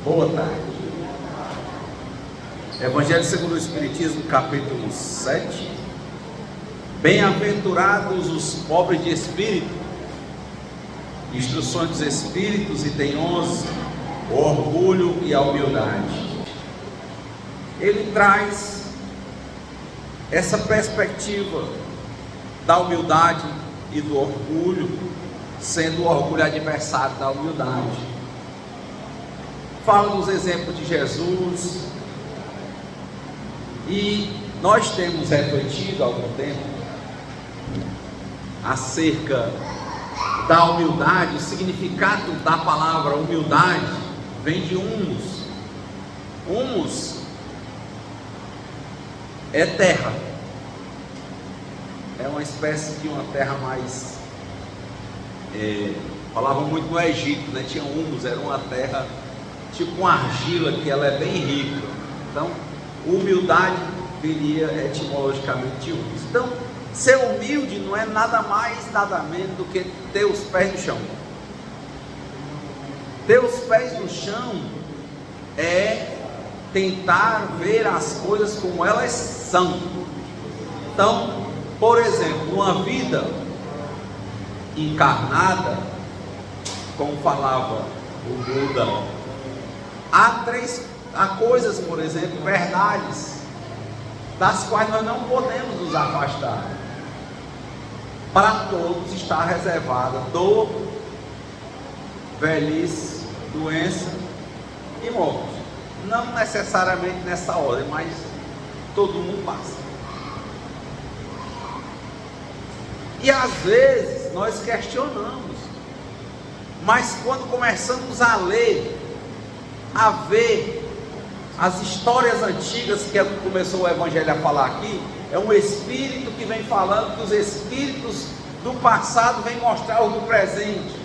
Boa tarde. Evangelho segundo o Espiritismo, capítulo 7. Bem-aventurados os pobres de espírito. Instruções dos Espíritos, item 11. O orgulho e a humildade. Ele traz essa perspectiva da humildade e do orgulho, sendo o orgulho adversário da humildade. Fala dos exemplos de Jesus, e nós temos refletido há algum tempo acerca da humildade. O significado da palavra humildade vem de humus. Humus é terra, é uma espécie de uma terra mais, falavam muito no Egito, né? Tinha humus, era uma terra tipo uma argila, que ela é bem rica. Então, humildade viria etimologicamente de humus. Então, ser humilde não é nada mais, nada menos do que ter os pés no chão. Ter os pés no chão é tentar ver as coisas como elas são. Então, por exemplo, numa vida encarnada, como falava o Buda, há coisas, por exemplo, verdades, das quais nós não podemos nos afastar. Para todos está reservada dor, velhice, doença e morte. Não necessariamente nessa ordem, mas todo mundo passa. E às vezes nós questionamos, mas quando começamos a ler, a ver as histórias antigas, que é o que começou o Evangelho a falar aqui, é um espírito que vem falando que os espíritos do passado vêm mostrar o do presente.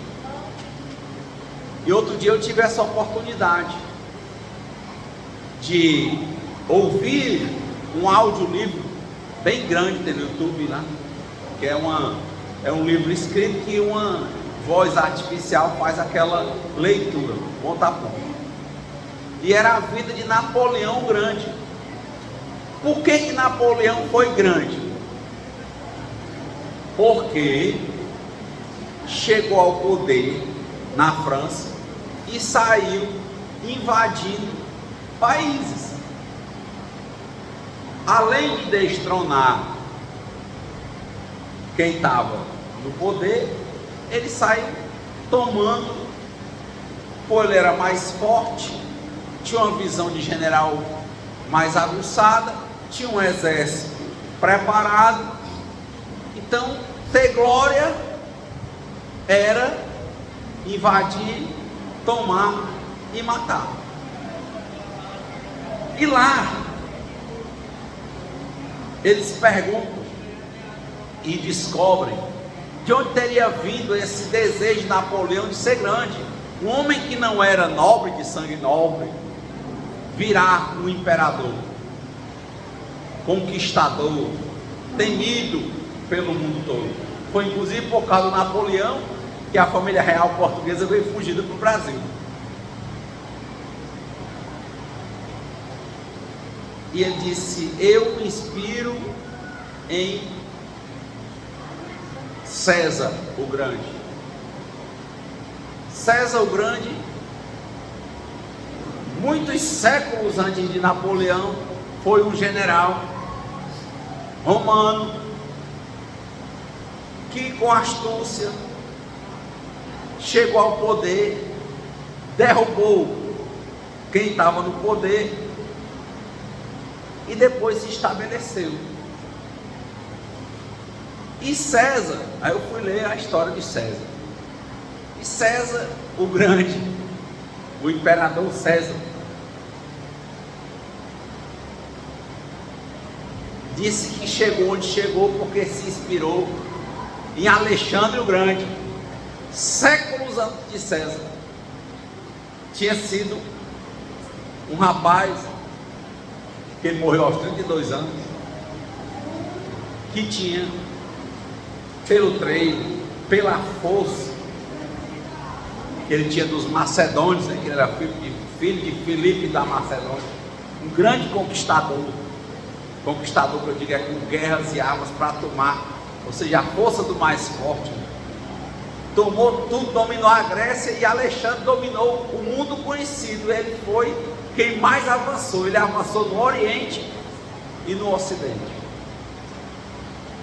E outro dia eu tive essa oportunidade de ouvir um audiolivro bem grande, tem no YouTube lá, que é um livro escrito que uma voz artificial faz aquela leitura, ponto a ponto. E era a vida de Napoleão Grande. Por que Napoleão foi grande? Porque chegou ao poder na França e saiu invadindo países. Além de destronar quem estava no poder, ele saiu tomando, pois ele era mais forte, tinha uma visão de general mais aguçada, tinha um exército preparado. Então, ter glória era invadir, tomar e matar. E lá, eles perguntam e descobrem de onde teria vindo esse desejo de Napoleão de ser grande. Um homem que não era nobre, de sangue nobre, virar um imperador, conquistador, temido pelo mundo todo. Foi inclusive por causa do Napoleão que a família real portuguesa veio fugida para o Brasil. E ele disse: eu me inspiro em César o Grande. César o Grande, muitos séculos antes de Napoleão, foi um general romano que, com astúcia, chegou ao poder, derrubou quem estava no poder e depois se estabeleceu. E César, aí eu fui ler a história de César. E César o Grande, o imperador César, disse que chegou onde chegou porque se inspirou em Alexandre o Grande. Séculos antes de César, tinha sido um rapaz que ele morreu aos 32 anos, que tinha, pelo treino, pela força, que ele tinha dos macedônios, né? Que ele era filho de Filipe da Macedônia, um grande conquistador que eu digo é com guerras e armas para tomar, ou seja, a força do mais forte, né? Tomou tudo, dominou a Grécia, e Alexandre dominou o mundo conhecido. Ele foi quem mais avançou. Ele avançou no Oriente e no Ocidente.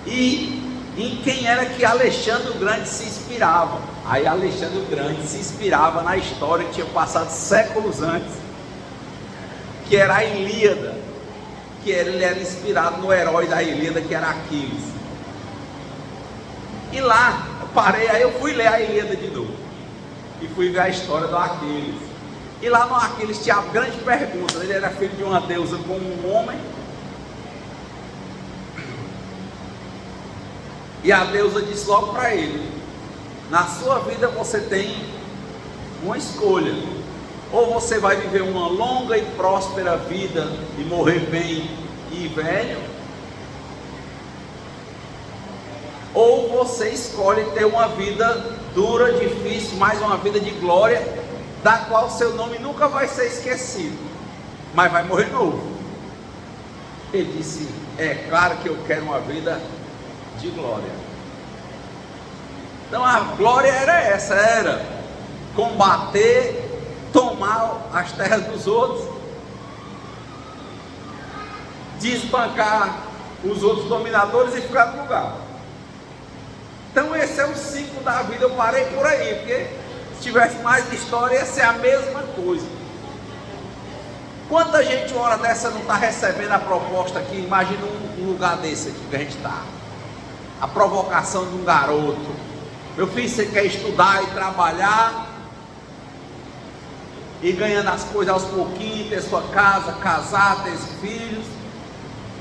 E em quem era que Alexandre o Grande se inspirava? Aí Alexandre o Grande se inspirava na história que tinha passado séculos antes, que era a Ilíada, ele era inspirado no herói da Ilíada, que era Aquiles. E lá aí eu fui ler a Ilíada de novo e fui ver a história do Aquiles. E lá no Aquiles tinha a grande pergunta: ele era filho de uma deusa como um homem, e a deusa disse logo para ele: na sua vida você tem uma escolha, ou você vai viver uma longa e próspera vida e morrer bem e velho, ou você escolhe ter uma vida dura, difícil, mas uma vida de glória, da qual seu nome nunca vai ser esquecido, mas vai morrer novo. Ele disse: é claro que eu quero uma vida de glória. Então a glória era combater, tomar as terras dos outros, desbancar os outros dominadores e ficar no lugar. Então esse é o ciclo da vida. Eu parei por aí, porque se tivesse mais história ia ser a mesma coisa. Quanta gente uma hora dessa não está recebendo a proposta aqui? Imagina um lugar desse aqui que a gente está, a provocação de um garoto: meu filho, você quer estudar e trabalhar e ganhando as coisas aos pouquinhos, ter sua casa, casar, ter filhos,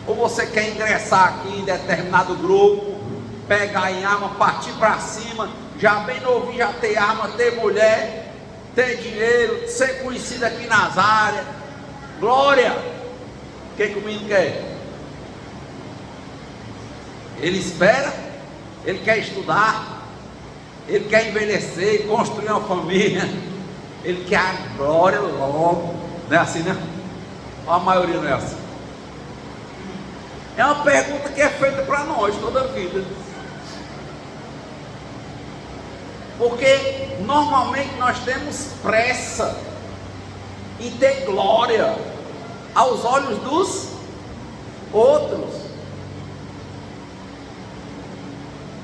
ou você quer ingressar aqui em determinado grupo, pegar em arma, partir para cima, já bem novinho, já ter arma, ter mulher, ter dinheiro, ser conhecido aqui nas áreas, glória? O que o menino quer? Ele espera, ele quer estudar, ele quer envelhecer, construir uma família, ele quer a glória logo. Não é assim, né? A maioria não é assim. É uma pergunta que é feita para nós toda a vida, porque normalmente nós temos pressa em ter glória aos olhos dos outros.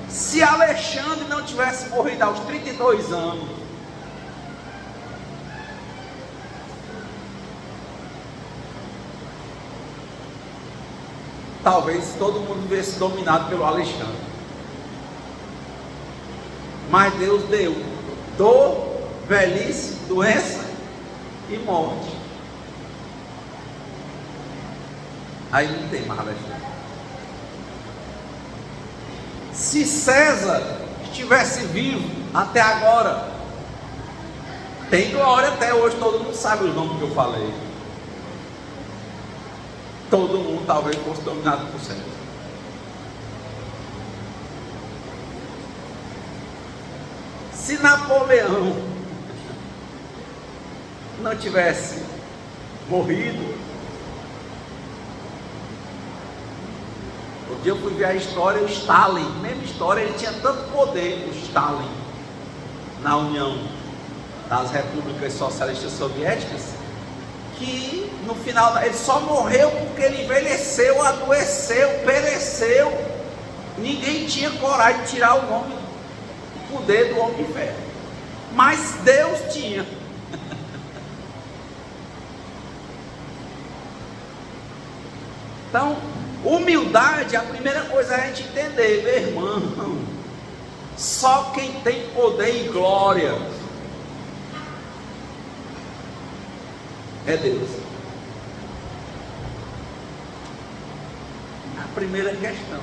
Se Alexandre não tivesse morrido aos 32 anos, talvez todo mundo vivesse dominado pelo Alexandre. Mas Deus deu dor, velhice, doença e morte. Aí não tem mais Alexandre. Se César estivesse vivo até agora, tem glória até hoje. Todo mundo sabe os nomes que eu falei. Todo mundo talvez fosse dominado por César. Se Napoleão não tivesse morrido, um dia eu fui ver a história, o Stalin, mesma história, ele tinha tanto poder, o Stalin, na União das Repúblicas Socialistas Soviéticas, que no final ele só morreu porque ele envelheceu, adoeceu, pereceu. Ninguém tinha coragem de tirar o nome, o poder do homem de ferro, mas Deus tinha. Então, humildade, a primeira coisa é a gente entender, meu irmão, só quem tem poder e glória é Deus. A primeira questão.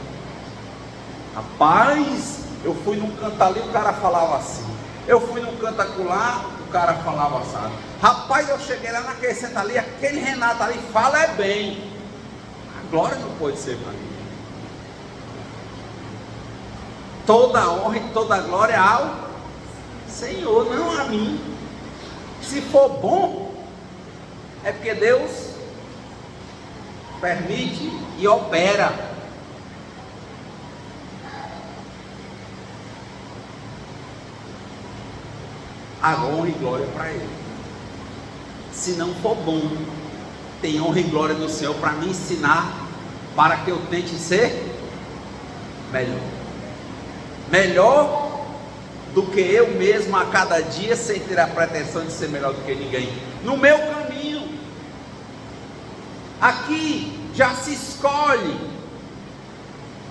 Rapaz, eu fui num canto ali, o cara falava assim. Eu fui num canto acolá, o cara falava assim. Rapaz, eu cheguei lá naquele centro ali, aquele Renato ali fala é bem. A glória não pode ser para mim. Toda honra e toda glória ao Senhor, não a mim. Se for bom, é porque Deus permite e opera. A honra e glória para Ele. Se não for bom, tem honra e glória do Senhor para me ensinar, para que eu tente ser melhor. Melhor do que eu mesmo a cada dia, sem ter a pretensão de ser melhor do que ninguém. No meu caminho. Aqui já se escolhe.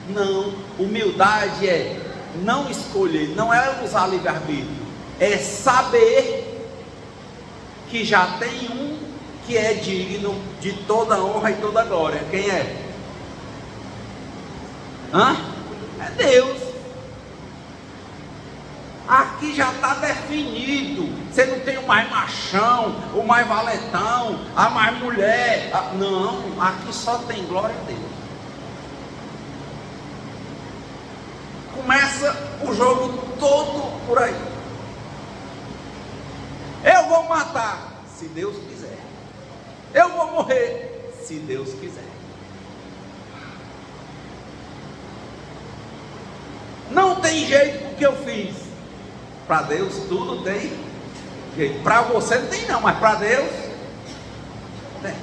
Não, humildade é não escolher, não é usar livre-arbítrio. É saber que já tem um que é digno de toda honra e toda glória. Quem é? É Deus. Aqui já está definido. Você não tem o mais machão, o mais valetão, a mais mulher. Não, aqui só tem glória a Deus. Começa o jogo todo por aí. Eu vou matar, se Deus quiser. Eu vou morrer, se Deus quiser. Não tem jeito do que eu fiz. Para Deus tudo tem jeito. Para você não tem não, mas para Deus tem.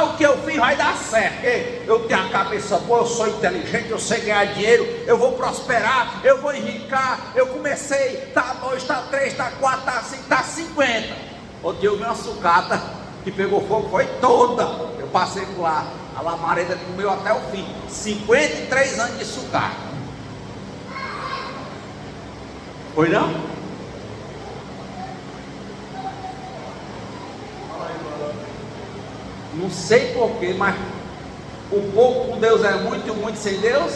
O que eu fiz vai dar certo. Eu tenho a cabeça boa, eu sou inteligente, eu sei ganhar dinheiro, eu vou prosperar, eu vou enricar. Eu comecei, tá 2, tá 3, tá 4, tá 5, tá 50. Outro dia eu vi uma sucata que pegou fogo, foi toda. Eu passei por lá, a lamareda comeu até o fim. 53 anos de sucata. Foi não? Não sei porquê, mas o pouco com Deus é muito e o muito sem Deus?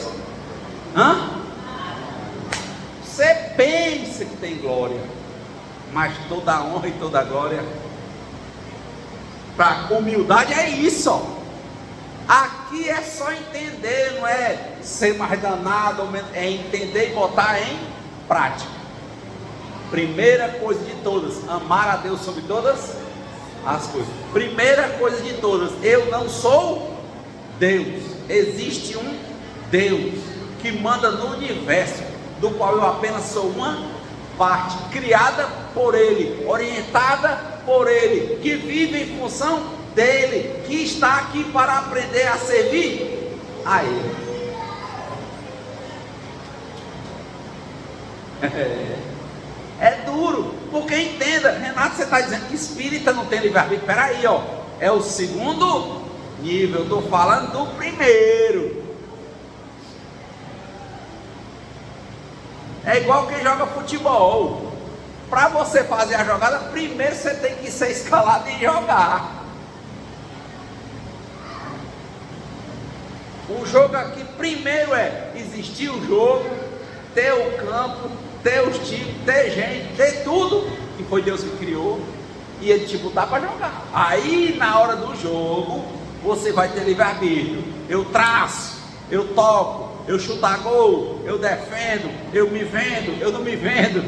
Você pensa que tem glória, mas toda a honra e toda a glória para humildade é isso. Ó. Aqui é só entender, não é ser mais danado, é entender e botar em prática. Primeira coisa de todas, amar a Deus sobre todas as coisas. Primeira coisa de todas, eu não sou Deus. Existe um Deus que manda no universo, do qual eu apenas sou uma parte, criada por Ele, orientada por Ele, que vive em função dEle, que está aqui para aprender a servir a Ele. É duro, porque entenda, Renato, você está dizendo que espírita não tem livre-arbítrio. Espera aí, ó, é o segundo nível, eu estou falando do primeiro. É igual quem joga futebol. Para você fazer a jogada, primeiro você tem que ser escalado e jogar. O jogo aqui primeiro é existir o jogo, ter o campo, ter os times, ter gente, ter tudo, que foi Deus que criou, e Ele te botar para jogar. Aí na hora do jogo, você vai ter livre-arbítrio. Eu traço, eu toco, eu chuto a gol, eu defendo, eu me vendo, eu não me vendo.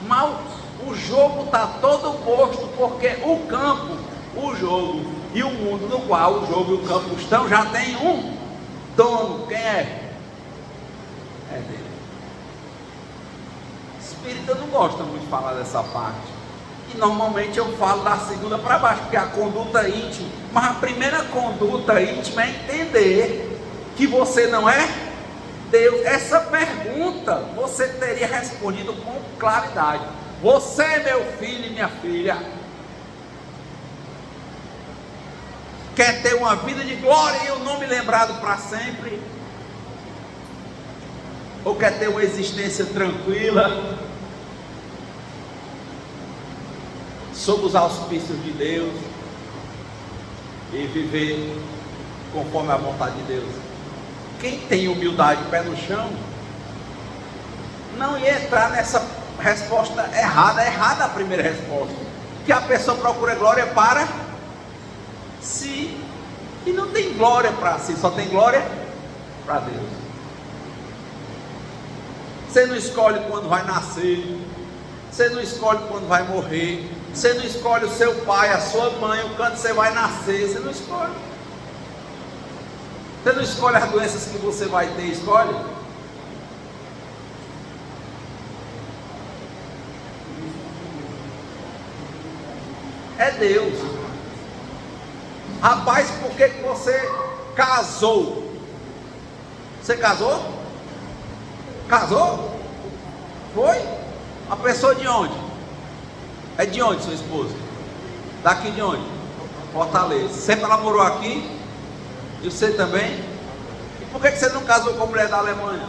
Mas o jogo está todo posto, porque o campo, o jogo e o mundo no qual o jogo e o campo estão, já tem um dono. Quem é? É Deus. Espírita não gosta muito de falar dessa parte, e normalmente eu falo da segunda para baixo, porque é a conduta íntima. Mas a primeira conduta íntima é entender que você não é Deus. Essa pergunta você teria respondido com claridade. Você é meu filho e minha filha, quer ter uma vida de glória e o nome lembrado para sempre, ou quer ter uma existência tranquila sob os auspícios de Deus e viver conforme a vontade de Deus? Quem tem humildade, pé no chão, não ia entrar nessa resposta errada a primeira resposta, que a pessoa procura glória para si, e não tem glória para si, só tem glória para Deus. Você não escolhe quando vai nascer. Você não escolhe quando vai morrer. Você não escolhe o seu pai, a sua mãe, o canto que você vai nascer. Você não escolhe. Você não escolhe as doenças que você vai ter, escolhe. É Deus. Rapaz, por que você casou? Você casou? Casou? Foi? A pessoa de onde? É de onde sua esposa? Daqui de onde? Fortaleza. Sempre namorou aqui? E você também? E por que você não casou com a mulher da Alemanha?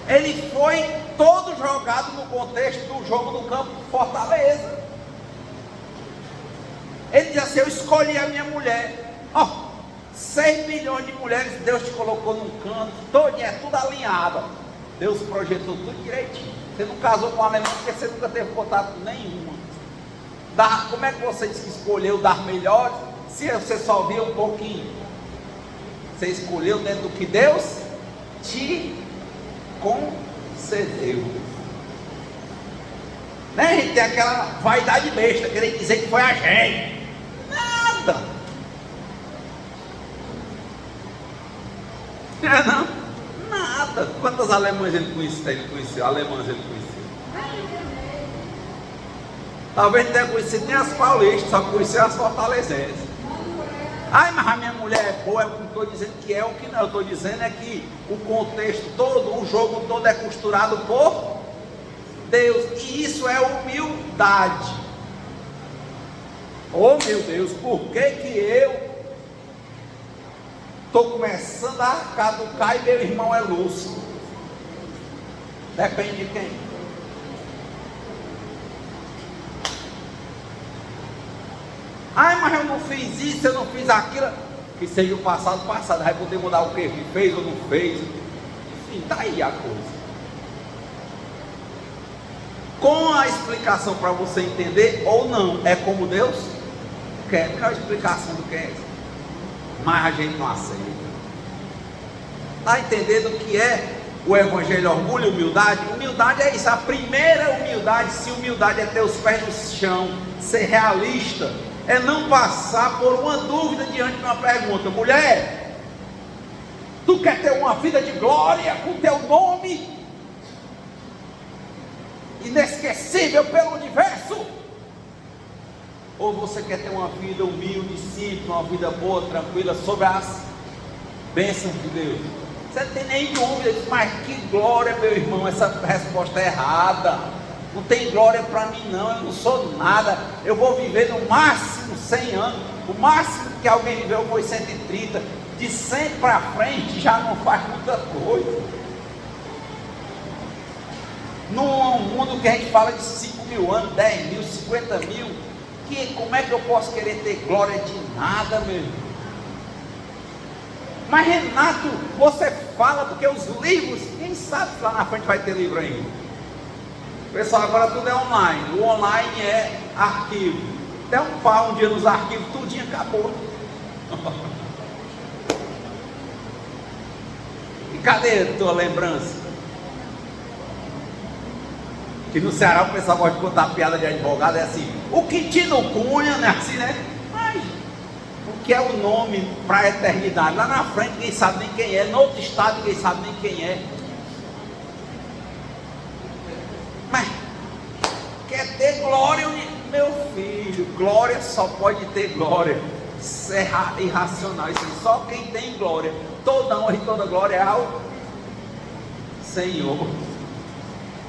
Ele foi todo jogado no contexto do jogo do campo de Fortaleza. Ele diz assim: eu escolhi a minha mulher. 6 milhões de mulheres Deus te colocou num canto, todinha, tudo alinhado. Deus projetou tudo direitinho. Você não casou com a alemã porque você nunca teve contato nenhuma. Como é que você escolheu dar melhores se você só via um pouquinho? Você escolheu dentro do que Deus te concedeu. Né? A gente tem aquela vaidade besta, querer dizer que foi a gente. Nada. Não? Nada. Quantas alemãs ele conheceu? Alemãs ele conheceu? Talvez não tenha conhecido nem as paulistas, só conheceu as fortalezenses. Ai, mas a minha mulher é boa. Eu não estou dizendo que é o que não. Eu estou dizendo é que o contexto todo, o jogo todo é costurado por Deus. E isso é humildade. Oh meu Deus, por que eu estou começando a caducar e meu irmão é lúcido? Depende de quem? Ai, mas eu não fiz isso, eu não fiz aquilo. Que seja o passado, vai poder mudar o que fez ou não fez. Enfim, está aí a coisa. Com a explicação para você entender ou não, é como Deus quer. Qual a explicação do que é isso? Mas a gente não aceita. Está entendendo o que é o evangelho? Orgulho e humildade? Humildade é isso. A primeira humildade, se humildade é ter os pés no chão, ser realista, é não passar por uma dúvida diante de uma pergunta. Mulher, tu quer ter uma vida de glória com teu nome inesquecível pelo universo? Ou você quer ter uma vida humilde, simples, uma vida boa, tranquila, sob as bênçãos de Deus? Você não tem nem dúvida. Mas que glória, meu irmão? Essa resposta é errada. Não tem glória para mim não, eu não sou nada. Eu vou viver no máximo 100 anos. O máximo que alguém viveu foi 130. De 100 para frente já não faz muita coisa. Num mundo que a gente fala de 5 mil anos, 10 mil, 50 mil, como é que eu posso querer ter glória de nada, meu irmão? Mas Renato, você fala porque os livros, quem sabe se lá na frente vai ter livro ainda? Pessoal, agora tudo é online. O online é arquivo. Até um pau um dia nos arquivos, tudinho acabou. E cadê a tua lembrança? Que no Ceará o pessoal gosta de contar piada de advogado, é assim: o Quintino Cunha, né? Assim, né? Mas o que é o nome para a eternidade? Lá na frente ninguém sabe nem quem é. No outro estado ninguém sabe nem quem é. Mas quer ter glória, meu filho? Glória só pode ter glória. Isso é irracional. Isso é só quem tem glória. Toda honra e toda glória é ao Senhor.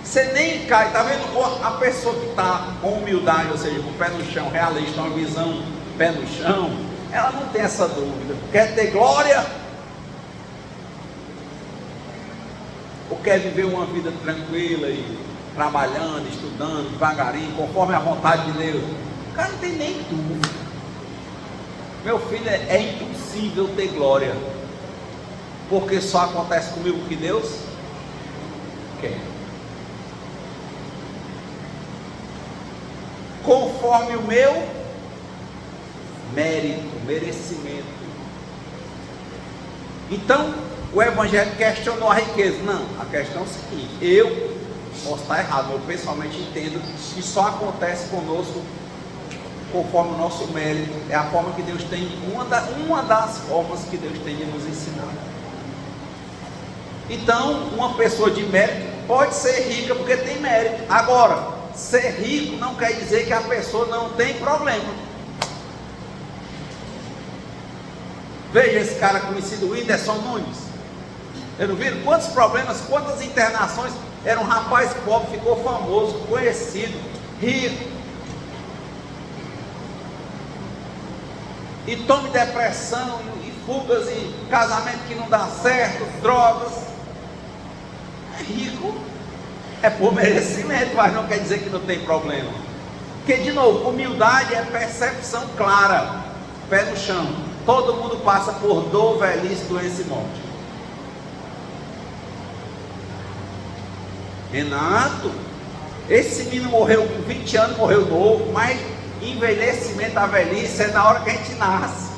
Você nem cai, está vendo? A pessoa que está com humildade, ou seja, com o pé no chão, realista, uma visão pé no chão, ela não tem essa dúvida. Quer ter glória? Ou quer viver uma vida tranquila e trabalhando, estudando, devagarinho, conforme a vontade de Deus? O cara não tem nem dúvida. Meu filho, é impossível ter glória, porque só acontece comigo o que Deus quer. Conforme o meu mérito, merecimento. Então, o evangelho questionou a riqueza. Não, a questão é o seguinte: eu posso estar errado, eu pessoalmente entendo que só acontece conosco conforme o nosso mérito. É a forma que Deus tem, uma das formas que Deus tem de nos ensinar. Então, uma pessoa de mérito pode ser rica porque tem mérito. Agora, ser rico não quer dizer que a pessoa não tem problema. Veja esse cara conhecido, Whindersson Nunes. Vocês não viram quantos problemas, quantas internações? Era um rapaz pobre, ficou famoso, conhecido, rico. E tome depressão, e fugas, e casamento que não dá certo, drogas. É rico, é por merecimento, mas não quer dizer que não tem problema. Porque, de novo, humildade é percepção clara, pé no chão. Todo mundo passa por dor, velhice, doença e morte. Renato, esse menino morreu com 20 anos, morreu novo, mas envelhecimento, a velhice é na hora que a gente nasce.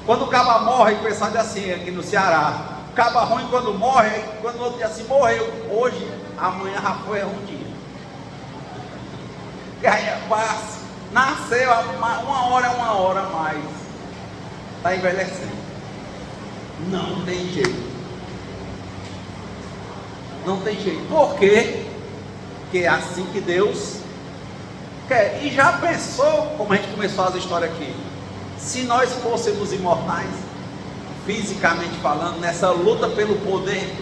Quando o caba morre, o pessoal diz assim, aqui no Ceará, caba ruim quando morre, quando o outro diz assim, morreu, hoje, amanhã já foi um dia. E aí passa, nasceu, uma hora a mais, está envelhecendo. Não tem jeito. Não tem jeito. Por quê? Porque é assim que Deus quer. E já pensou, como a gente começou as histórias aqui, se nós fôssemos imortais, fisicamente falando, nessa luta pelo poder,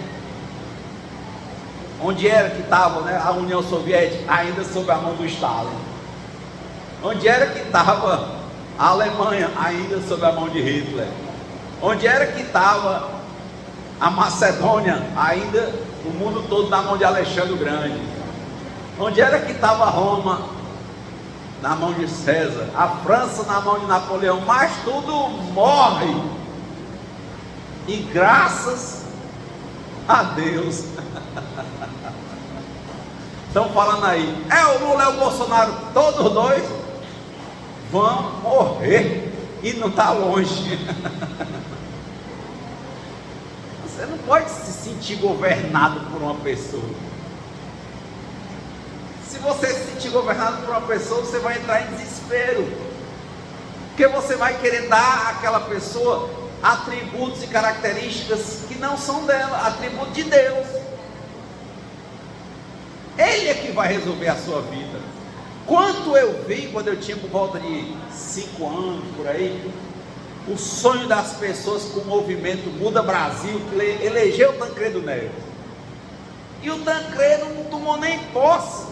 onde era que estava, né, a União Soviética, ainda sob a mão do Stalin, onde era que estava a Alemanha, ainda sob a mão de Hitler, onde era que estava a Macedônia, ainda o mundo todo na mão de Alexandre o Grande, onde era que estava Roma, na mão de César, a França na mão de Napoleão, mas tudo morre, e graças a Deus. Estão falando aí, é o Lula, é o Bolsonaro, todos dois vão morrer, e não está longe. Você não pode se sentir governado por uma pessoa. Se você se sentir governado por uma pessoa, você vai entrar em desespero, porque você vai querer dar àquela pessoa atributos e características que não são dela, atributo de Deus. Ele é que vai resolver a sua vida. Quanto eu vi quando eu tinha por volta de 5 anos, por aí, o sonho das pessoas com o movimento Muda Brasil, que elegeu o Tancredo Neves, e o Tancredo não tomou nem posse.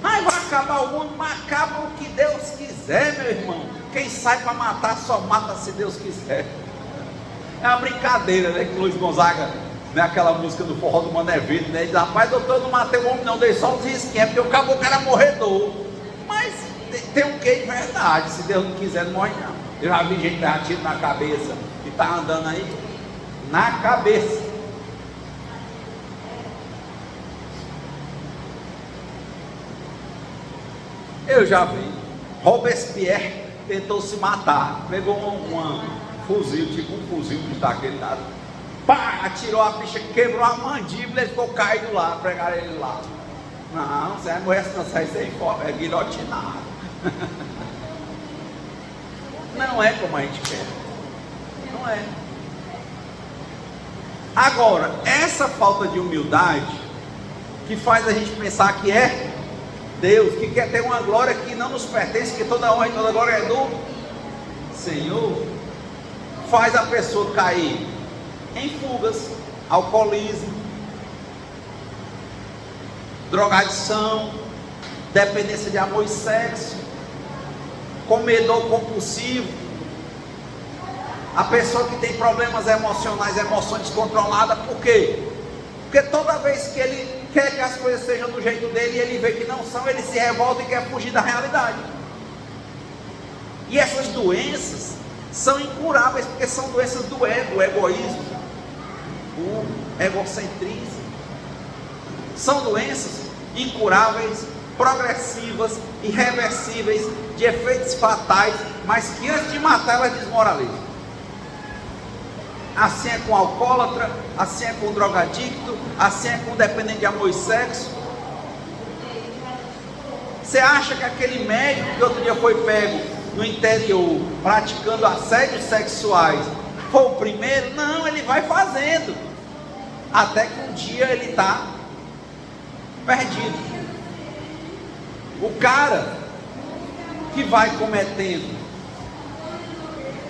Mas vai acabar o mundo, mas acaba o que Deus quiser, meu irmão. Quem sai para matar só mata se Deus quiser. É uma brincadeira, né, que Luiz Gonzaga, né, aquela música do Forró do Mané Vitor, né, ele diz, rapaz, doutor, eu não matei o homem não, dei só uns risquinhos, porque o caboclo era morredor. Mas tem um quê de verdade, se Deus não quiser não morre não. Eu já vi gente dar tiro na cabeça e está andando aí na cabeça. Eu já vi Robespierre tentou se matar, pegou um fuzil, tipo um fuzil que está aquele lado, pá, atirou a bicha, quebrou a mandíbula, ele ficou caído lá, pregaram ele lá. Não, você vai morrer assim, não, sai sem fome, é guilhotinado. Não é como a gente quer, não é. Agora, essa falta de humildade que faz a gente pensar que é Deus, que quer ter uma glória que não nos pertence, que toda honra e toda glória é do Senhor, faz a pessoa cair em fugas, alcoolismo, drogadição, dependência de amor e sexo, comedor compulsivo, a pessoa que tem problemas emocionais, emoções descontroladas. Por quê? Porque toda vez que ele quer que as coisas sejam do jeito dele e ele vê que não são, ele se revolta e quer fugir da realidade. E essas doenças são incuráveis, porque são doenças do ego, o egoísmo, o egocentrismo. São doenças incuráveis, progressivas, irreversíveis, de efeitos fatais, mas que antes de matar elas desmoralizam. assim é com o alcoólatra, assim é com o drogadicto, assim é com o dependente de amor e sexo. Você acha que aquele médico que outro dia foi pego no interior, praticando assédios sexuais, foi o primeiro? Não, ele vai fazendo, até que um dia ele está perdido. O cara que vai cometendo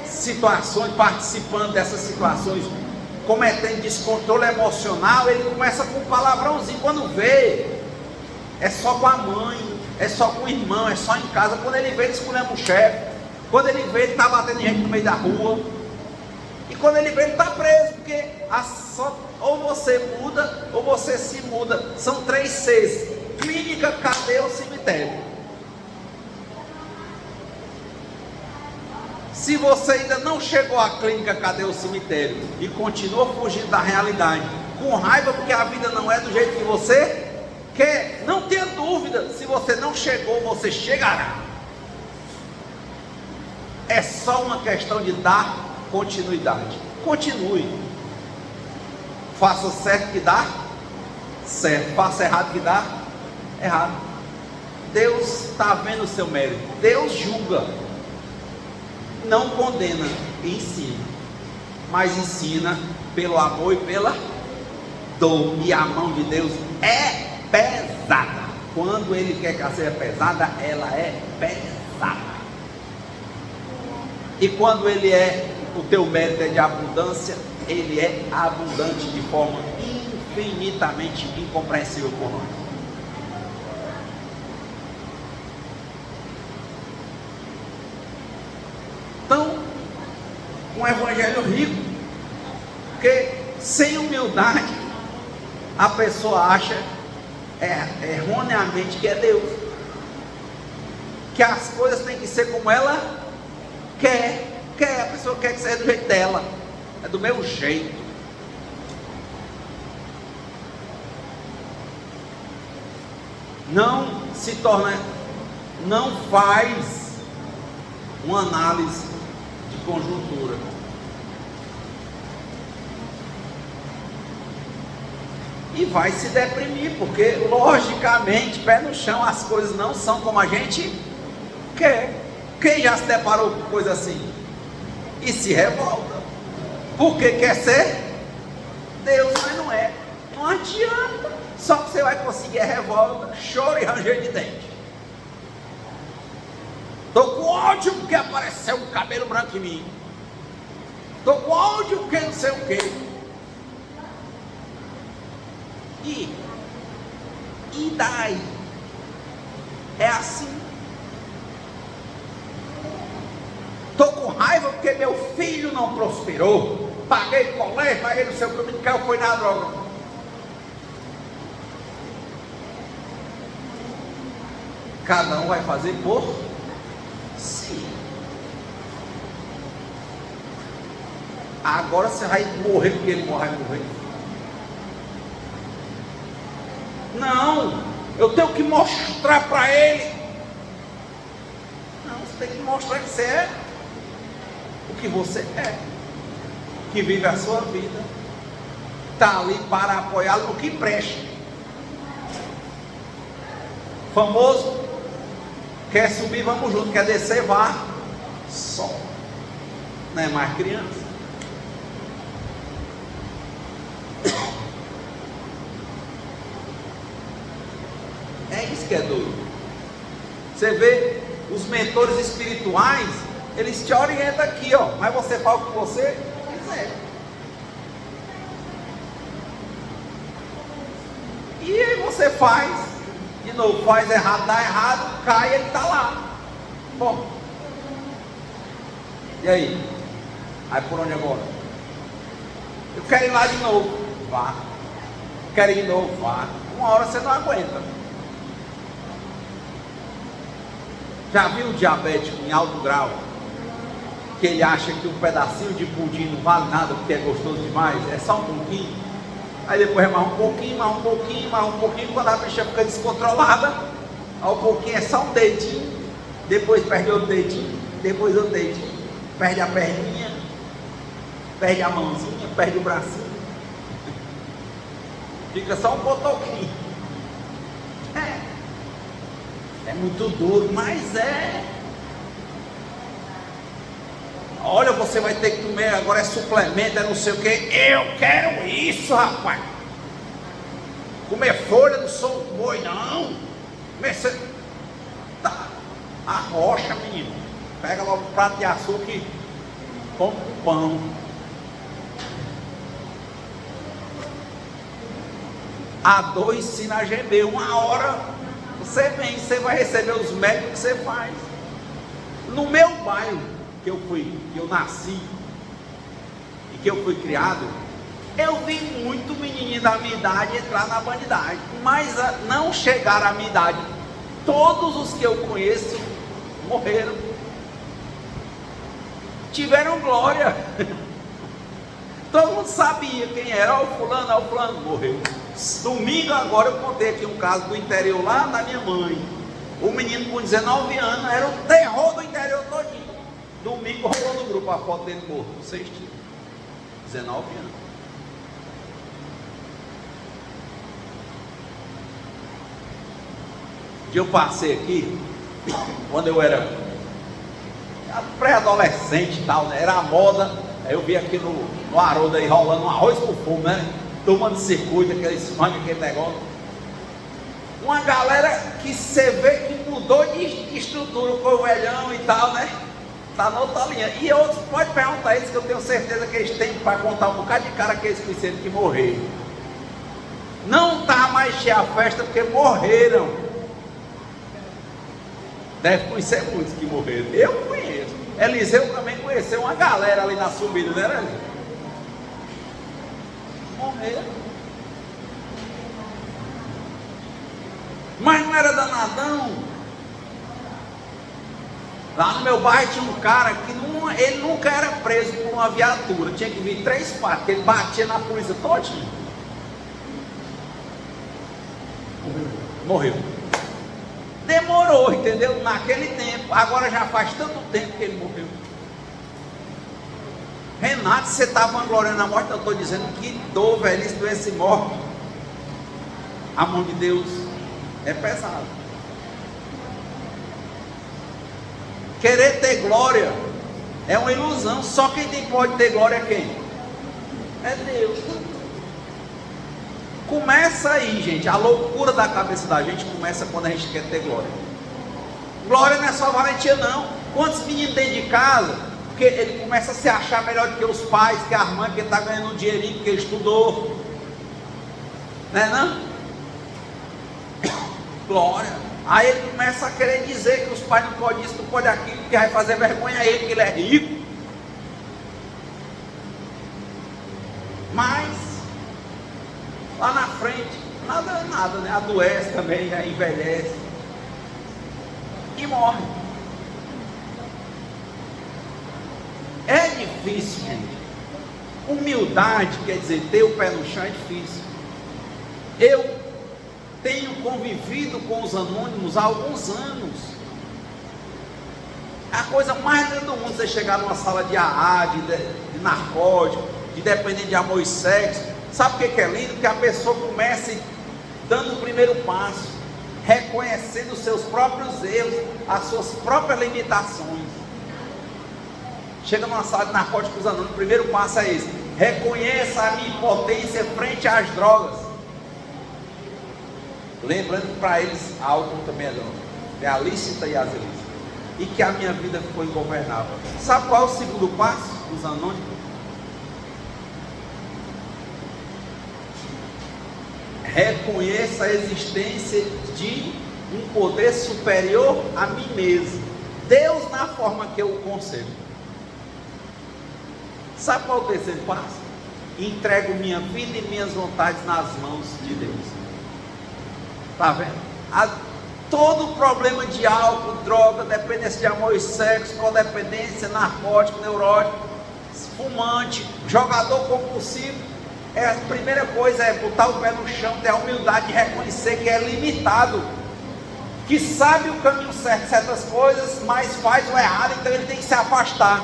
situações, participando dessas situações, cometendo descontrole emocional, ele começa com um palavrãozinho. Quando vê, é só com a mãe, é só com o irmão, é só em casa. Quando ele vê, ele escolhendo o chefe. Quando ele vê, ele está batendo gente no meio da rua. E quando ele vê, ele está preso, porque ou você muda, ou você se muda. São 3 Cs: clínica, cadeia ou cemitério. Se você ainda não chegou à clínica, cadeia ou cemitério, e continua fugindo da realidade, com raiva porque a vida não é do jeito que você quer, não tenha dúvida, se você não chegou, você chegará. É só uma questão de dar continuidade. Continue. Faça certo que dá certo, faça errado que dá errado. Deus está vendo o seu mérito. Deus julga, não condena, ensina, mas ensina pelo amor e pela dor. E a mão de Deus é pesada. Quando Ele quer que ela seja pesada, ela é pesada. E quando Ele o teu mérito é de abundância, Ele é abundante de forma infinitamente incompreensível por nós. Então, um evangelho rico, porque sem humildade a pessoa acha erroneamente que é Deus, que as coisas têm que ser como ela quer, a pessoa quer que seja do jeito dela, é do meu jeito. Não se torna, não faz uma análise de conjuntura. E vai se deprimir, porque logicamente, pé no chão, as coisas não são como a gente quer. Quem já se deparou com coisa assim? E se revolta, porque quer ser Deus, mas não é. Não adianta. Só que você vai conseguir revolta, choro e ranger de dente. Estou com ódio porque apareceu um cabelo branco em mim. Estou com ódio porque não sei o quê. E daí? É assim. Estou com raiva porque meu filho não prosperou. Paguei colégio, paguei no seu caminho, caiu, foi na droga. Cada um vai fazer por si. Agora você vai morrer porque ele vai morrer. Não, eu tenho que mostrar para ele. Não, você tem que mostrar que você é o que você é, que vive a sua vida, está ali para apoiá-lo no que presta. Famoso, quer subir, vamos junto, quer descer, vá só. Não é mais criança. É isso que é doido. Você vê, os mentores espirituais, eles te orientam aqui, ó, mas você fala o que você quiser. E aí você faz, de novo, faz errado, dá errado, cai, ele está lá. Bom, e aí? Aí por onde agora? Eu quero ir lá de novo, vá. Quero ir de novo, vá. Uma hora você não aguenta. Já viu o diabético em alto grau, que ele acha que um pedacinho de pudim não vale nada porque é gostoso demais, é só um pouquinho, aí depois é mais um pouquinho, mais um pouquinho, mais um pouquinho, quando a bicha fica descontrolada, aí um pouquinho é só um dedinho, depois perde outro dedinho, depois outro dedinho, perde a perninha, perde a mãozinha, perde o bracinho. Fica só um cotoquinho. É muito duro, mas é. Olha, você vai ter que comer, agora é suplemento, é não sei o que. Eu quero isso, rapaz. Comer folha, não sou boi, não. Comer tá. Arrocha, menino. Pega logo um prato de açúcar e come com pão. A2 ensina a GB. Uma hora você vem, você vai receber os médicos que você faz. No meu bairro que eu nasci e que eu fui criado, eu vi muito menininho da minha idade entrar na bandidagem, mas não chegaram à minha idade. Todos os que eu conheço morreram, tiveram glória. Todo mundo sabia quem era. O fulano morreu. Domingo agora eu contei aqui um caso do interior lá da minha mãe. O menino com 19 anos era o terror do interior todinho. Domingo rolou no grupo a foto dele morto, vocês tinham 19 anos. Um dia eu passei aqui, quando eu era pré-adolescente e tal, né? Era a moda. Aí eu vi aqui no Haroldo aí rolando um arroz com fumo, né? Turma de circuito, aqueles funk, aquele negócio. Uma galera que você vê que mudou de estrutura, ficou velhão e tal, né? Tá na outra linha. E outros, pode perguntar a eles, que eu tenho certeza que eles têm para contar um bocado de cara que eles conheceram que morreram. Não tá mais cheia a festa porque morreram. Deve conhecer muitos que morreram. Eu conheço. Eliseu também conheceu uma galera ali na subida, né, Eliseu? Morreram. Mas não era danadão. Lá no meu bairro tinha um cara que ele nunca era preso por uma viatura. Tinha que vir 3 partes, ele batia na polícia todinho. Morreu. Demorou, entendeu? Naquele tempo. Agora já faz tanto tempo que ele morreu. Renato, você está vangloriando a morte? Eu estou dizendo que dor, velhice, doença e morte. A mão de Deus é pesada. Querer ter glória é uma ilusão. Só quem pode ter glória é quem? É Deus. Começa aí, gente. A loucura da cabeça da gente começa quando a gente quer ter glória. Glória não é só valentia, não. Quantos meninos dentro de casa, porque ele começa a se achar melhor do que os pais, que a irmã, que ele está ganhando um dinheirinho porque ele estudou, não? Glória. Aí ele começa a querer dizer que os pais não podem isso, não podem aquilo, porque vai fazer vergonha a ele, porque ele é rico. Mas lá na frente, nada, né? Adoece também, né? Envelhece e morre. É difícil, gente. Humildade quer dizer ter o pé no chão, é difícil. Eu tenho convivido com os anônimos há alguns anos. É a coisa mais linda do mundo você chegar numa sala de AA, de narcótico, de dependente de amor e sexo. Sabe o que é lindo? Que a pessoa comece dando o primeiro passo, reconhecendo os seus próprios erros, as suas próprias limitações. Chega numa sala de narcóticos anônimos, o primeiro passo é esse: reconheça a minha impotência frente às drogas. Lembrando que para eles álcool também é droga, é a lícita e as ilícitas, e que a minha vida ficou ingovernável. Sabe qual é o segundo passo dos anônimos? Reconheça a existência de um poder superior a mim mesmo, Deus na forma que eu o concebo. Sabe qual é o terceiro passo? Entrego minha vida e minhas vontades nas mãos de Deus. Está vendo? Todo problema de álcool, droga, dependência de amor e sexo, codependência, narcótico, neurótico, fumante, jogador compulsivo, a primeira coisa é botar o pé no chão, ter a humildade de reconhecer que é limitado, que sabe o caminho certo de certas coisas, mas faz o errado, então ele tem que se afastar.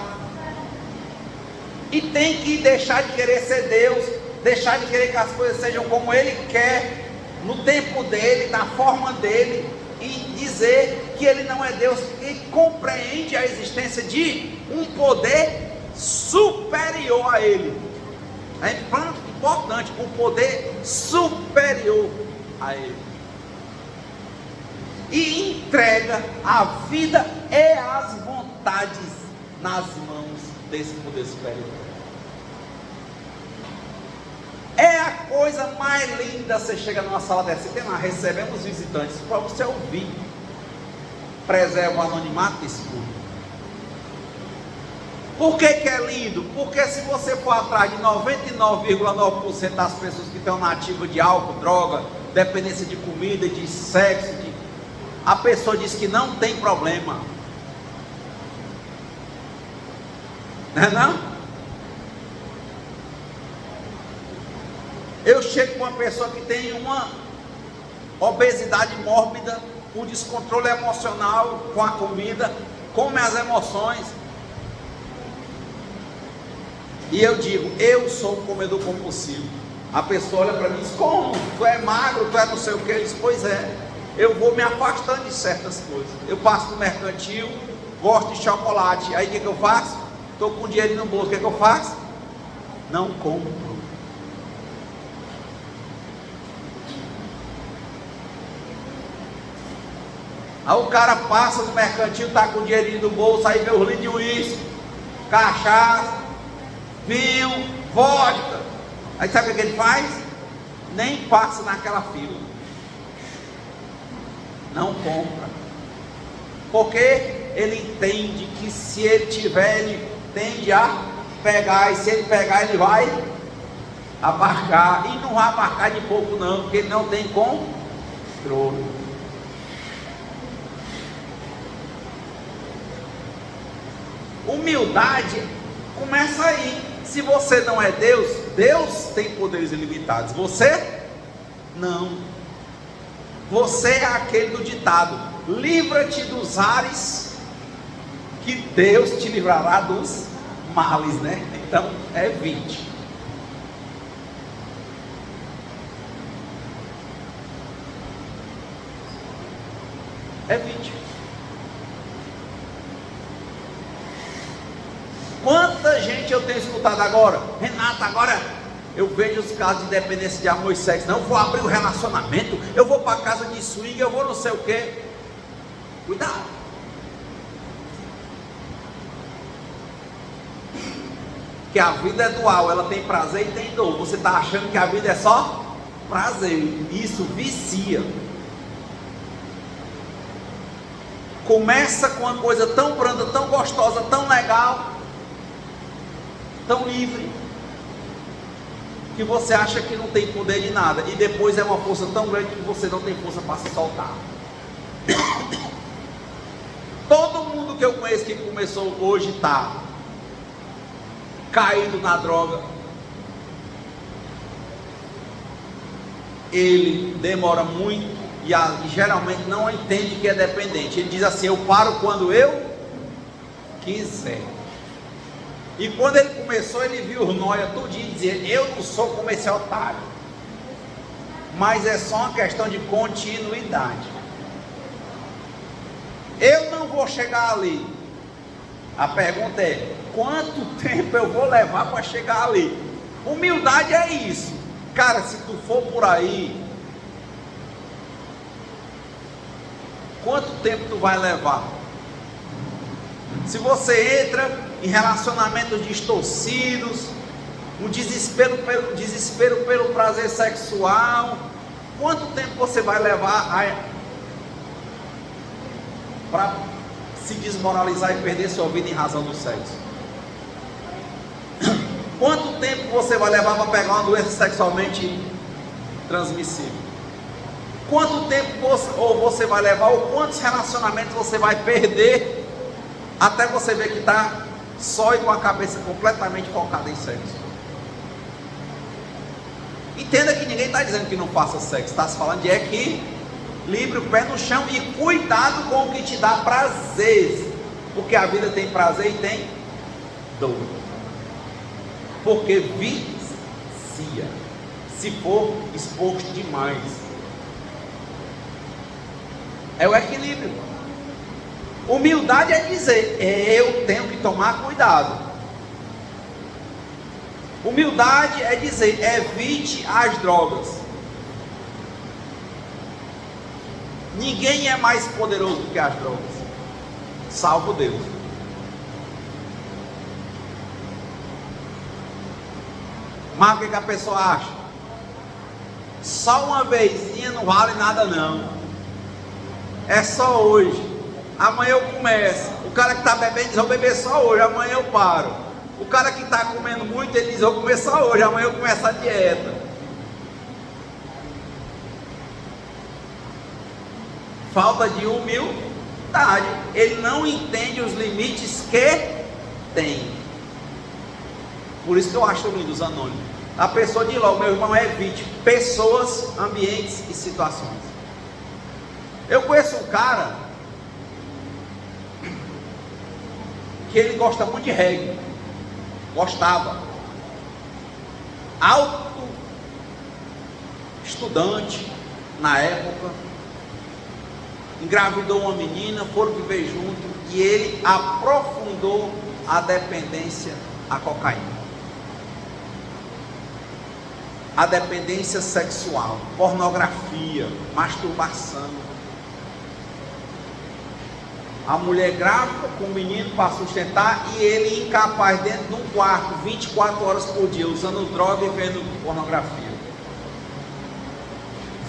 E tem que deixar de querer ser Deus, deixar de querer que as coisas sejam como Ele quer, no tempo dele, na forma dele, e dizer que Ele não é Deus, e compreende a existência de um poder superior a Ele. É importante, um poder superior a Ele. E entrega a vida e as vontades nas mãos desse poder superior. É a coisa mais linda. Você chega numa sala dessa, você tem lá, recebemos visitantes, para você ouvir. Preserva o anonimato escuro. Por que é lindo? Porque se você for atrás de 99,9% das pessoas que estão na ativa de álcool, droga, dependência de comida, de sexo, a pessoa diz que não tem problema. Não é não? Eu chego com uma pessoa que tem uma obesidade mórbida, um descontrole emocional com a comida, come as emoções. E eu digo, eu sou um comedor compulsivo. A pessoa olha para mim e diz, como? Tu é magro, tu é não sei o que. Eu diz, pois é, eu vou me afastando de certas coisas. Eu passo no mercantil, gosto de chocolate. Aí o que eu faço? Estou com dinheiro no bolso, o que eu faço? Não compro. Aí o cara passa no mercantil, está com o dinheirinho no bolso, aí vê os litros de uísque, cachaça, vinho, vodka. Aí sabe o que ele faz? Nem passa naquela fila. Não compra. Porque ele entende que se ele tiver, ele tende a pegar. E se ele pegar, ele vai abarcar. E não vai abarcar de pouco não, porque ele não tem controle. Humildade começa aí. Se você não é Deus, Deus tem poderes ilimitados, você não. Você é aquele do ditado: livra-te dos ares, que Deus te livrará dos males, né? Então é 20. É 20. Quanta gente eu tenho escutado agora, Renata, agora eu vejo os casos de dependência de amor e sexo. Não, eu vou abrir o relacionamento, eu vou para casa de swing, eu vou não sei o que. Cuidado. Que a vida é dual, ela tem prazer e tem dor. Você está achando que a vida é só prazer, isso vicia. Começa com uma coisa tão branda, tão gostosa, tão legal, tão livre, que você acha que não tem poder de nada, e depois é uma força tão grande que você não tem força para se soltar. Todo mundo que eu conheço que começou hoje está caído na droga. Ele demora muito e geralmente não entende que é dependente. Ele diz assim: eu paro quando eu quiser. E quando ele começou, ele viu os nóia tudinho e dizia: eu não sou como esse otário. Mas é só uma questão de continuidade. Eu não vou chegar ali. A pergunta é: quanto tempo eu vou levar para chegar ali? Humildade é isso. Cara, se tu for por aí, quanto tempo tu vai levar? Se você entra em relacionamentos distorcidos, um desespero pelo prazer sexual, quanto tempo você vai levar para se desmoralizar e perder sua vida em razão do sexo? Quanto tempo você vai levar para pegar uma doença sexualmente transmissível? Quanto tempo você vai levar, ou quantos relacionamentos você vai perder até você ver que está só e com a cabeça completamente focada em sexo? Entenda que ninguém está dizendo que não faça sexo, está se falando de equilíbrio, o pé no chão e cuidado com o que te dá prazer, porque a vida tem prazer e tem dor. porque vicia, se for exposto demais. É o equilíbrio. Humildade é dizer, eu tenho que tomar cuidado. Humildade é dizer, evite as drogas. Ninguém é mais poderoso do que as drogas, salvo Deus. Mas o que a pessoa acha? Só uma vezinha não vale nada não. É só hoje. Amanhã eu começo. O cara que está bebendo diz, eu vou beber só hoje, amanhã eu paro. O cara que está comendo muito, ele diz, eu vou comer só hoje, amanhã eu começo a dieta. Falta de humildade. Ele não entende os limites que tem. Por isso que eu acho lindo os anônimos. A pessoa diz logo, meu irmão, evite pessoas, ambientes e situações. Eu conheço um cara que ele gosta muito de reggae. Gostava. Alto estudante na época. Engravidou uma menina, foram viver junto e ele aprofundou a dependência à cocaína. A dependência sexual, pornografia, masturbação. A mulher grávida com o menino para sustentar e ele incapaz dentro de um quarto, 24 horas por dia, usando droga e vendo pornografia.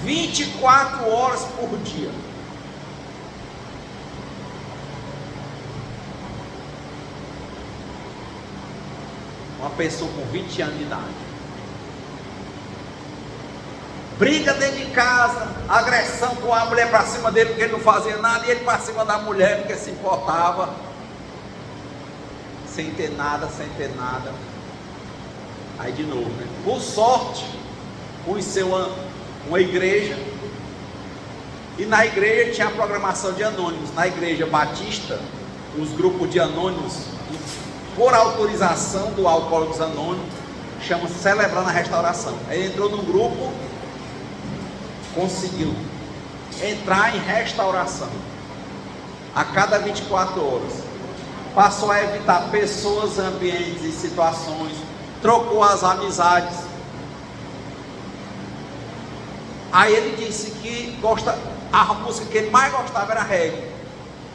24 horas por dia. Uma pessoa com 20 anos de idade. Briga dentro de casa, agressão com a mulher para cima dele porque ele não fazia nada, e ele para cima da mulher porque se importava, sem ter nada. Aí de novo, né? Por sorte, conheceu uma igreja, e na igreja tinha a programação de anônimos. Na igreja batista, os grupos de anônimos, por autorização do Alcoólicos Anônimos, chama Celebrando a Restauração. Aí entrou no grupo, conseguiu entrar em restauração a cada 24 horas, passou a evitar pessoas, ambientes e situações, trocou as amizades. Aí ele disse que a música que ele mais gostava era reggae,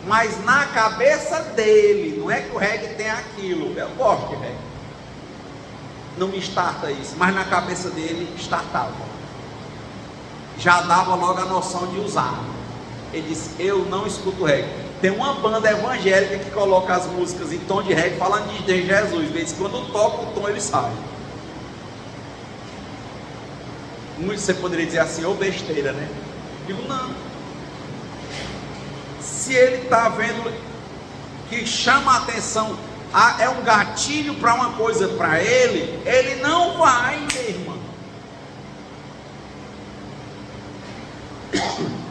mas na cabeça dele, não é que o reggae tem aquilo, eu gosto de reggae, não me starta isso, mas na cabeça dele startava. Já dava logo a noção de usar. Ele disse, eu não escuto reggae. Tem uma banda evangélica que coloca as músicas em tom de reggae, falando de Jesus, mas quando toca o tom ele sai. Muito você poderia dizer assim, ou besteira, né? Digo, não. Se ele está vendo que chama a atenção, é um gatilho para uma coisa para ele, ele não vai, minha irmã.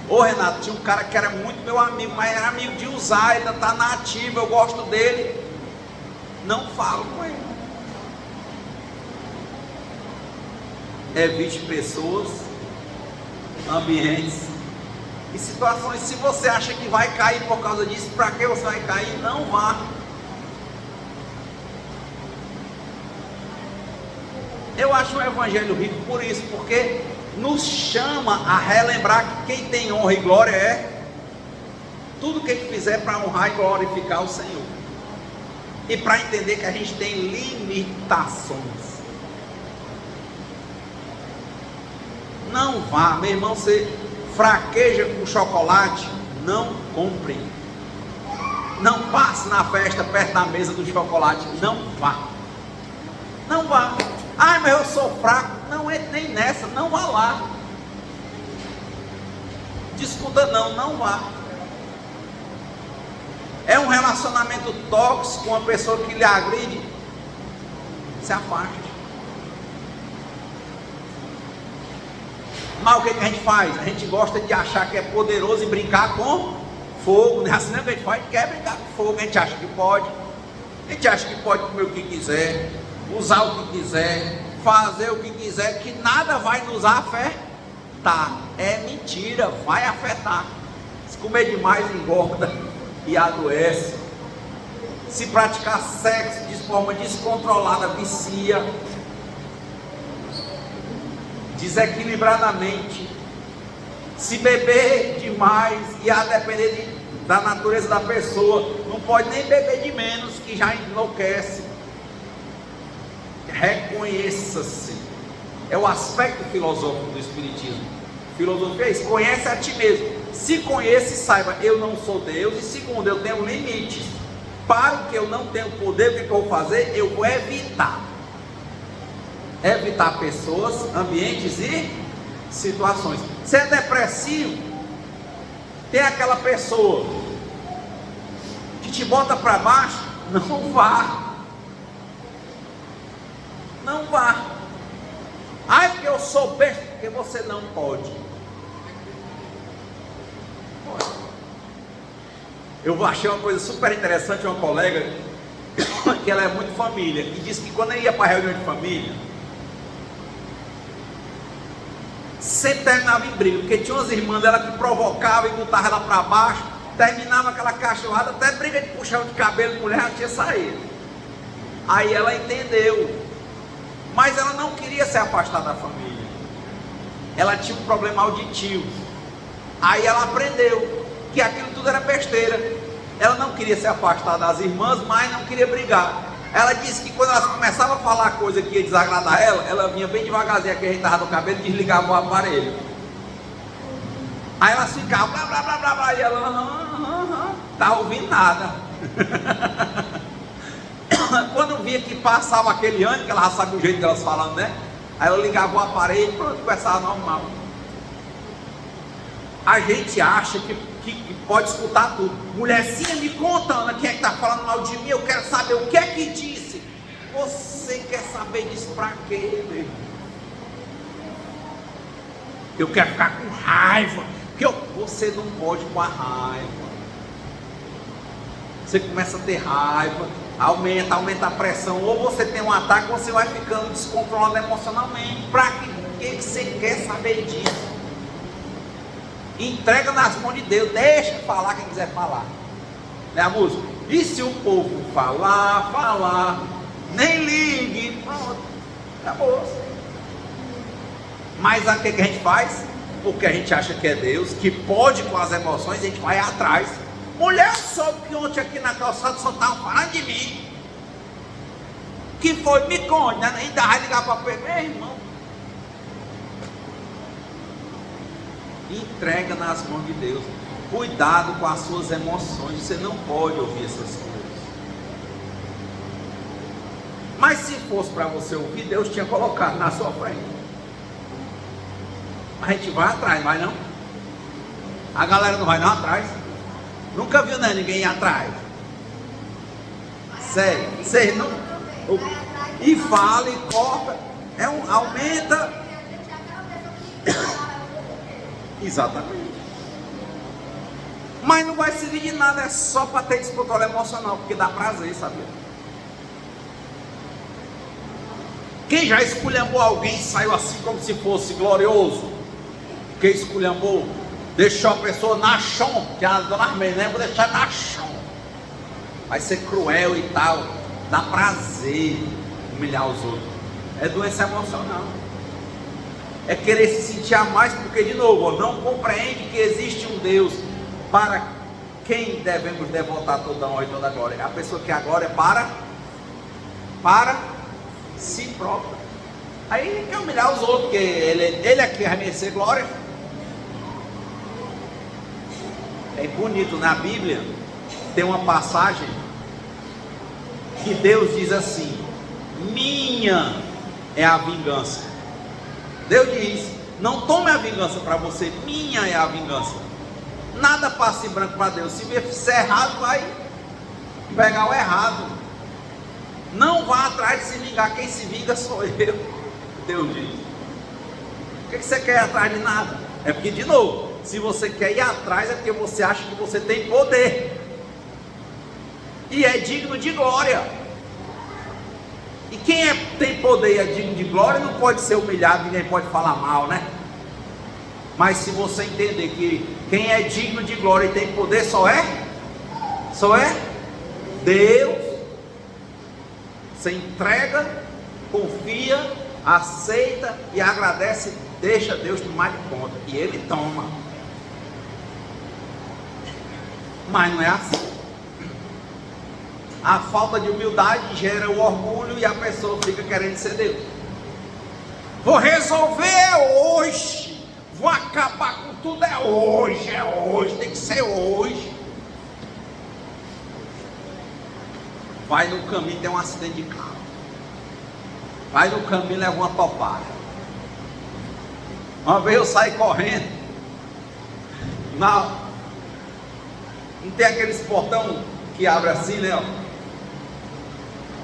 Ô Renato, tinha um cara que era muito meu amigo, mas era amigo de usar, ele ainda está na ativa, eu gosto dele, não falo com ele. Evite pessoas, ambientes e situações. Se você acha que vai cair por causa disso, para que você vai cair? Não vá. Eu acho o evangelho rico por isso, porque nos chama a relembrar que quem tem honra e glória é tudo que a gente fizer para honrar e glorificar o Senhor, e para entender que a gente tem limitações. Não vá, meu irmão, você fraqueja com chocolate, não compre. Não passe na festa perto da mesa do chocolate, não vá. Não vá. Ai, mas eu sou fraco. Não é nem nessa, não vá lá. Discuta não vá. É um relacionamento tóxico com uma pessoa que lhe agride, se afaste. Mas o que a gente faz? A gente gosta de achar que é poderoso e brincar com fogo. Não é assim que a gente faz, a gente quer brincar com fogo, a gente acha que pode. A gente acha que pode comer o que quiser. usar o que quiser, fazer o que quiser, que nada vai nos afetar. É mentira, vai afetar. Se comer demais engorda e adoece. Se praticar sexo de forma descontrolada vicia. Desequilibradamente. Se beber demais e a depender da natureza da pessoa, não pode nem beber de menos, que já enlouquece. Reconheça-se. É o aspecto filosófico do Espiritismo. Filosofia é isso, conhece a ti mesmo. Se conhece, saiba, eu não sou Deus. E segundo, eu tenho limites. Para o que eu não tenho poder, o que eu vou fazer? Eu vou evitar. Evitar pessoas, ambientes e situações. Se é depressivo, tem aquela pessoa que te bota para baixo, não vá. Não vá. Ai, porque eu sou besta, porque você não pode. Eu achei uma coisa super interessante, uma colega, que ela é muito família, e disse que quando ela ia para a reunião de família, sempre terminava em briga, porque tinha umas irmãs dela que provocavam e botavam ela para baixo, terminava aquela cachorrada, até briga de puxão de cabelo de mulher, ela tinha saído. Aí ela entendeu, mas ela não queria se afastar da família, ela tinha um problema auditivo. Aí ela aprendeu que aquilo tudo era besteira. Ela não queria se afastar das irmãs, mas não queria brigar. Ela disse que quando elas começavam a falar coisa que ia desagradar ela vinha bem devagarzinho, que ajeitava o cabelo e desligava o aparelho. Aí elas ficavam blá blá blá blá blá, e ela estava ouvindo nada. Quando via que passava aquele ano, que ela já sabia o jeito delas falando, né? Aí ela ligava o aparelho e pronto, conversava normal. A gente acha que pode escutar tudo. Mulherzinha, me conta, Ana, quem é que está falando mal de mim? Eu quero saber o que é que disse. Você quer saber disso para quê, meu irmão? Eu quero ficar com raiva. Você não pode com a raiva. Você começa a ter raiva, aumenta a pressão. Ou você tem um ataque, ou você vai ficando descontrolado emocionalmente. Para que você quer saber disso? Entrega nas mãos de Deus, deixa falar quem quiser falar. Né a música? E se o povo falar, nem ligue, pronto, acabou. Mas o que a gente faz? Porque a gente acha que é Deus, que pode com as emoções, a gente vai atrás. Mulher, soube que ontem aqui na calçada só estavam falando de mim. Que foi? Me conte, né? Ainda vai ligar para o meu irmão. Entrega nas mãos de Deus. Cuidado com as suas emoções. Você não pode ouvir essas coisas. Mas se fosse para você ouvir, Deus tinha colocado na sua frente. A gente vai atrás, vai não? A galera não vai não atrás? Nunca viu, né, ninguém ir atrás? Sério, vocês não? E fala e corta. Aumenta. Exatamente. Mas não vai servir de nada, é só para ter descontrole emocional, porque dá prazer, sabia? Quem já esculhambou alguém e saiu assim como se fosse glorioso? Quem esculhambou, deixou a pessoa na chão, que a dona Armênia, né? Vou deixar na chão. Vai ser cruel e tal. Dá prazer humilhar os outros. É doença emocional. É querer se sentir a mais, porque de novo, não compreende que existe um Deus para quem devemos devotar toda a honra e toda a glória. A pessoa que agora é para si própria. Aí ele quer humilhar os outros, porque ele é que vai merecer glória. É bonito, na Bíblia tem uma passagem que Deus diz assim: minha é a vingança. Deus diz: não tome a vingança para você, minha é a vingança. Nada passa em branco para Deus. Se fizer errado, vai pegar o errado. Não vá atrás de se vingar, quem se vinga sou eu. Deus diz. Por que você quer ir atrás de nada? É porque, de novo, se você quer ir atrás, é porque você acha que você tem poder e é digno de glória. E quem tem poder e é digno de glória não pode ser humilhado, ninguém pode falar mal, né? Mas se você entender que quem é digno de glória e tem poder só é Deus, você entrega, confia, aceita e agradece, deixa Deus tomar de conta, e Ele toma. Mas não é assim. A falta de humildade gera o orgulho e a pessoa fica querendo ser Deus. Vou resolver hoje, vou acabar com tudo, é hoje, tem que ser hoje. Vai no caminho, tem um acidente de carro. Vai no caminho, leva uma topada. Uma vez eu saí correndo, não tem aqueles portão que abre assim, né?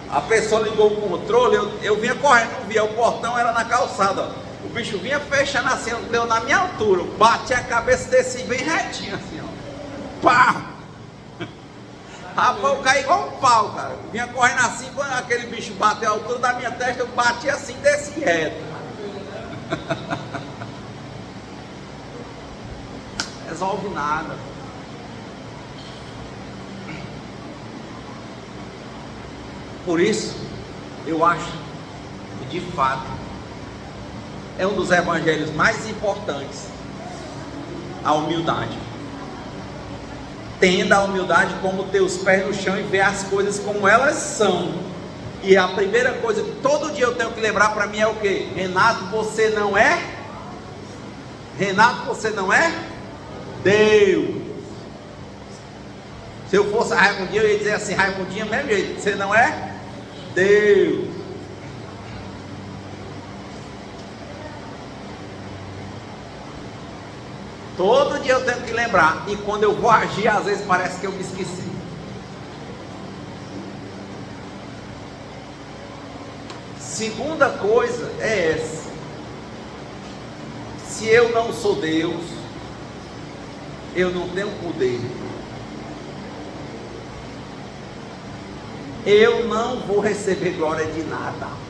A pessoa ligou o controle, eu vinha correndo, não via, o portão era na calçada, ó. O bicho vinha fechando assim, deu na minha altura, bati a cabeça, desci bem retinho assim, ó. Pá! Rapaz, eu caí igual um pau, cara. Vinha correndo assim, quando aquele bicho bateu a altura da minha testa, eu bati assim, desci reto. Resolve nada. Por isso, eu acho que de fato é um dos evangelhos mais importantes, a humildade. Tenda a humildade como ter os pés no chão e ver as coisas como elas são. E a primeira coisa que todo dia eu tenho que lembrar para mim é o quê? Renato, você não é? Renato, você não é? Deus. Se eu fosse Raimundinho, eu ia dizer assim, Raimundinho, mesmo jeito, você não é? Deus. Todo dia eu tenho que lembrar, e quando eu vou agir, às vezes parece que eu me esqueci. Segunda coisa é essa: se eu não sou Deus, eu não tenho poder, eu não vou receber glória de nada.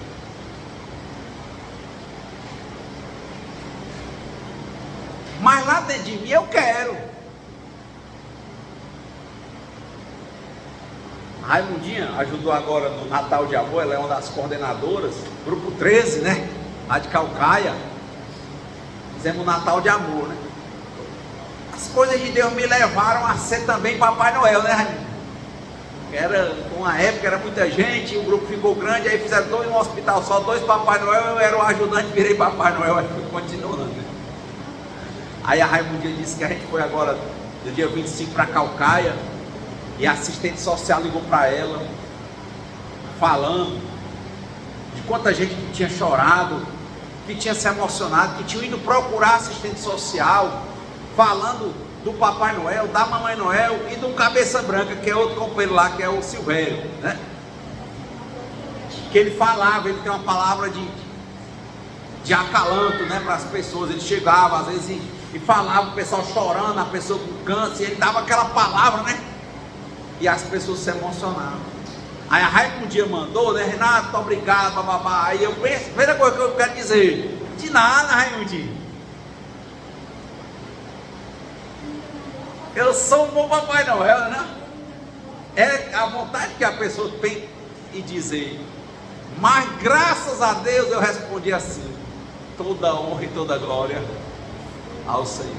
Mas lá dentro de mim eu quero. A Raimundinha ajudou agora no Natal de Amor, ela é uma das coordenadoras, grupo 13, né? Lá de Calcaia. Fizemos o Natal de Amor, né? As coisas de Deus me levaram a ser também Papai Noel, né, Raimundinha? Era uma época, era muita gente, o grupo ficou grande, aí fizeram dois no hospital, só 2 Papai Noel, eu era o ajudante, virei Papai Noel, aí fui continuando, né? Aí a Raimundinha disse que a gente foi agora, no dia 25 para Calcaia, e a assistente social ligou para ela, falando de quanta gente que tinha chorado, que tinha se emocionado, que tinha ido procurar assistente social, falando do Papai Noel, da Mamãe Noel e do Cabeça Branca, que é outro companheiro lá, que é o Silvério, né? Que ele falava, ele tem uma palavra de acalanto, né, para as pessoas. Ele chegava às vezes e falava, o pessoal chorando, a pessoa com câncer, ele dava aquela palavra, né? E as pessoas se emocionavam. Aí a Raimundinha mandou, né, Renato, obrigado, bababá. Aí eu penso, primeira coisa que eu quero dizer, de nada, Raimundinha. Eu sou um bom Papai Noel, né? É a vontade que a pessoa tem de dizer. Mas graças a Deus eu respondi assim: toda honra e toda glória ao Senhor.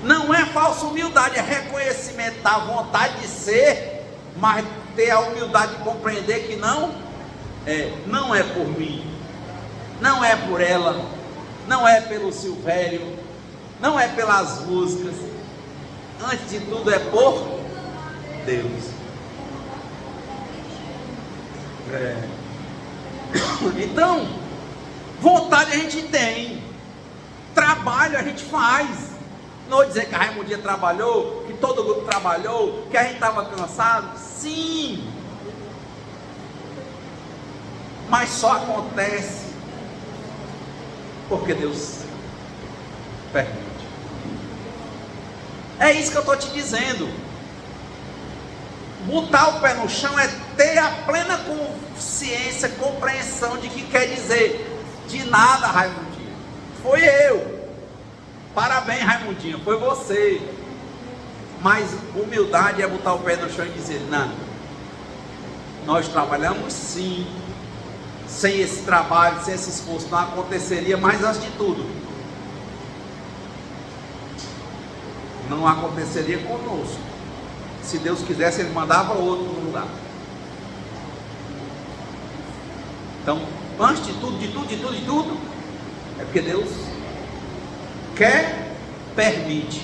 Não é falsa humildade, é reconhecimento da vontade de ser, mas ter a humildade de compreender que não é por mim, não é por ela, não é pelo Silvério, não é pelas músicas, antes de tudo é por Deus. Então, vontade a gente tem, trabalho a gente faz. Não vou dizer que a Raimundinha trabalhou, que todo grupo trabalhou, que a gente estava cansado. Sim, mas só acontece porque Deus permite. É isso que eu estou te dizendo. Botar o pé no chão é ter a plena consciência, compreensão de que quer dizer, de nada, Raimundinho, foi eu. Parabéns, Raimundinho, foi você. Mas humildade é botar o pé no chão e dizer, não, nós trabalhamos sim. Sem esse trabalho, sem esse esforço, não aconteceria. Mas antes de tudo, não aconteceria conosco. Se Deus quisesse, Ele mandava outro no lugar. Então, antes de tudo, é porque Deus quer, permite.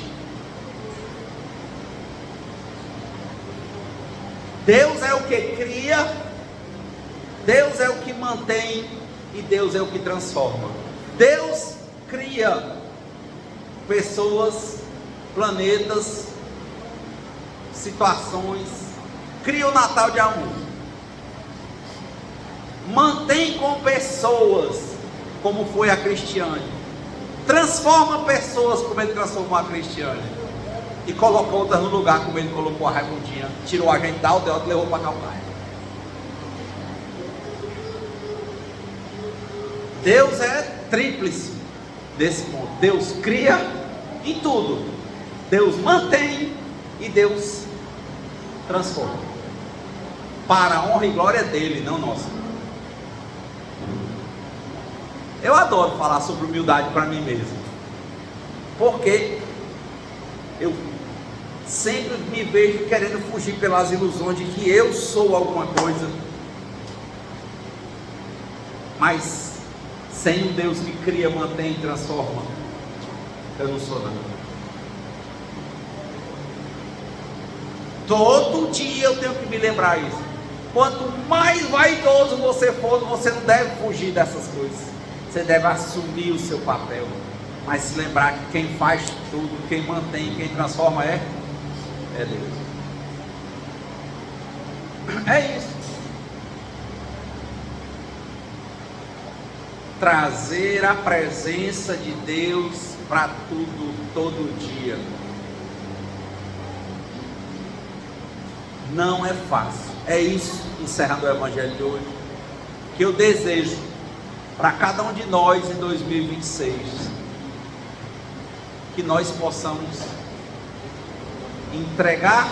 Deus é o que cria, Deus é o que mantém e Deus é o que transforma. Deus cria pessoas, planetas, situações, cria o Natal dia 1. Mantém com pessoas, como foi a Cristiane. Transforma pessoas como Ele transformou a Cristiane. E colocou outras no lugar como Ele colocou a Raimundinha. Tirou a gente da aldeia e levou para Calcaia. Deus é tríplice desse ponto. Deus cria em tudo. Deus mantém e Deus transforma. Para a honra e glória dele, não nossa. Eu adoro falar sobre humildade para mim mesmo. Porque eu sempre me vejo querendo fugir pelas ilusões de que eu sou alguma coisa. Mas sem um Deus que cria, mantém e transforma, eu não sou nada. Todo dia eu tenho que me lembrar isso. Quanto mais vaidoso você for, você não deve fugir dessas coisas. Você deve assumir o seu papel. Mas se lembrar que quem faz tudo, quem mantém, quem transforma é Deus. É isso. Trazer a presença de Deus para tudo, todo dia. Não é fácil. É isso, encerrando o Evangelho de hoje, que eu desejo para cada um de nós em 2026. Que nós possamos entregar,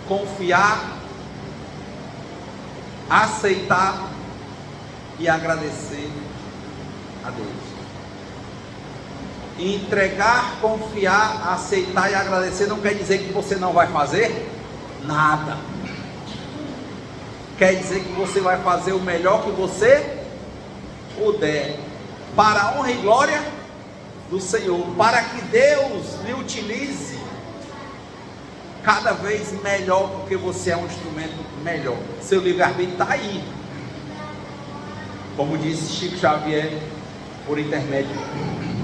confiar, aceitar e agradecer a Deus. Entregar, confiar, aceitar e agradecer não quer dizer que você não vai fazer nada. Quer dizer que você vai fazer o melhor que você puder, para a honra e glória do Senhor, para que Deus lhe utilize cada vez melhor, porque você é um instrumento melhor. Seu livre-arbítrio está aí. Como disse Chico Xavier, por intermédio,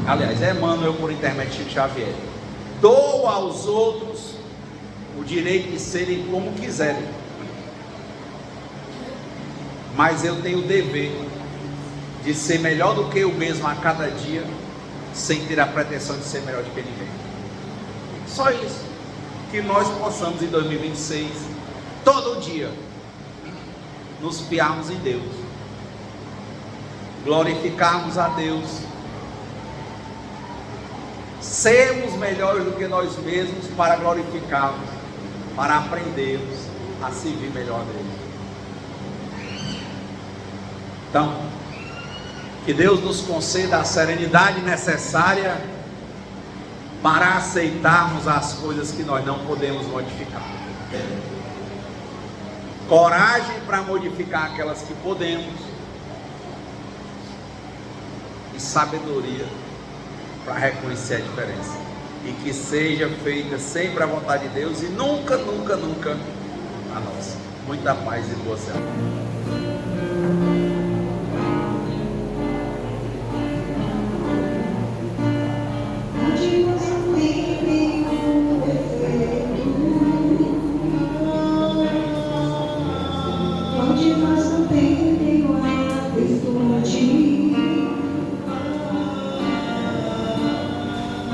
aliás, Emmanuel por intermédio de Chico Xavier: dou aos outros o direito de serem como quiserem, mas eu tenho o dever de ser melhor do que eu mesmo a cada dia, sem ter a pretensão de ser melhor do que ninguém. Só isso. Que nós possamos em 2026, todo dia, nos fiarmos em Deus, glorificarmos a Deus, sermos melhores do que nós mesmos para glorificarmos, para aprendermos a servir melhor a Deus. Então, que Deus nos conceda a serenidade necessária para aceitarmos as coisas que nós não podemos modificar, coragem para modificar aquelas que podemos, e sabedoria para reconhecer a diferença, e que seja feita sempre a vontade de Deus e nunca, nunca, nunca a nossa. Muita paz e boa semana.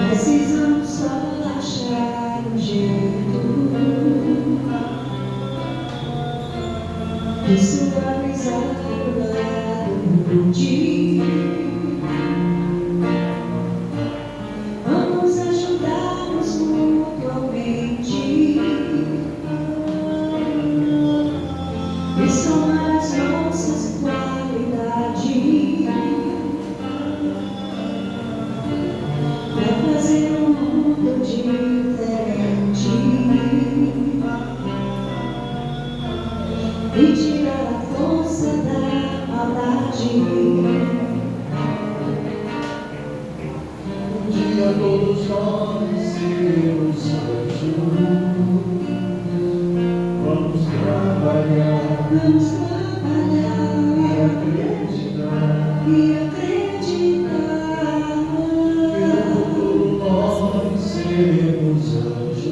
Precisamos só achar um jeito e acreditar que nós seremos anjos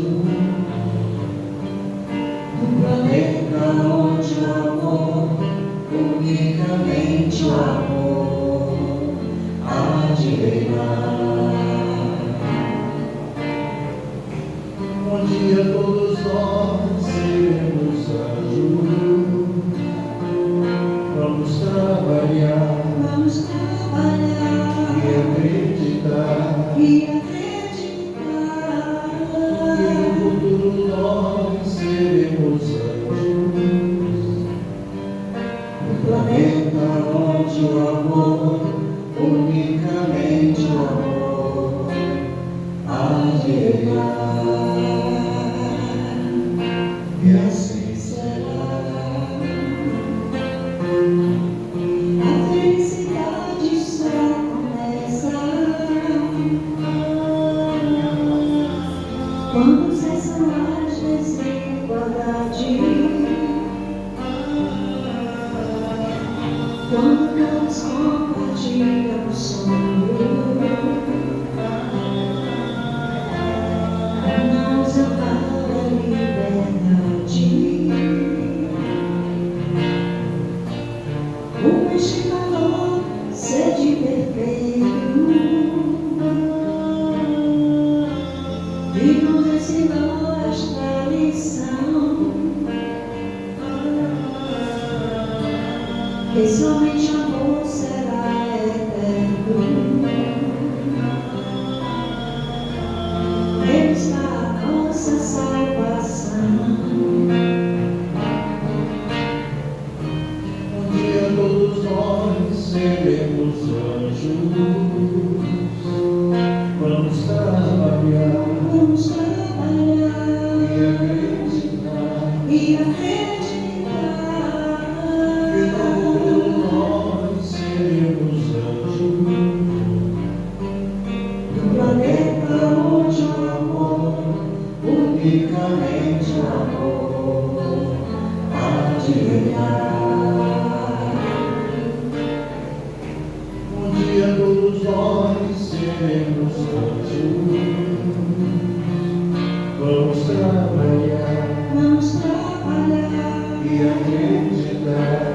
do planeta onde o amor, unicamente o amor, há de reinar. Um dia todos nós seremos anjos. Vamos trabalhar e acreditar que no futuro nós seremos anjos no planeta onde o amor, unicamente o amor, há de reinar. E assim será. A felicidade só começa quando cessa mais desigualdade, quando todos compartilham o sonho. Nos ampara a liberdade. O este valor, sede perfeito, e nos ensinou esta lição, que somente amor será eterno. Ele está a nossa salvação. Um dia todos nós seremos anjos. Vamos trabalhar e acreditar que no nós seremos anjos do planeta onde o amor, unicamente o amor, há de reinar. Um dia todos nós seremos anjos. Vamos trabalhar e acreditar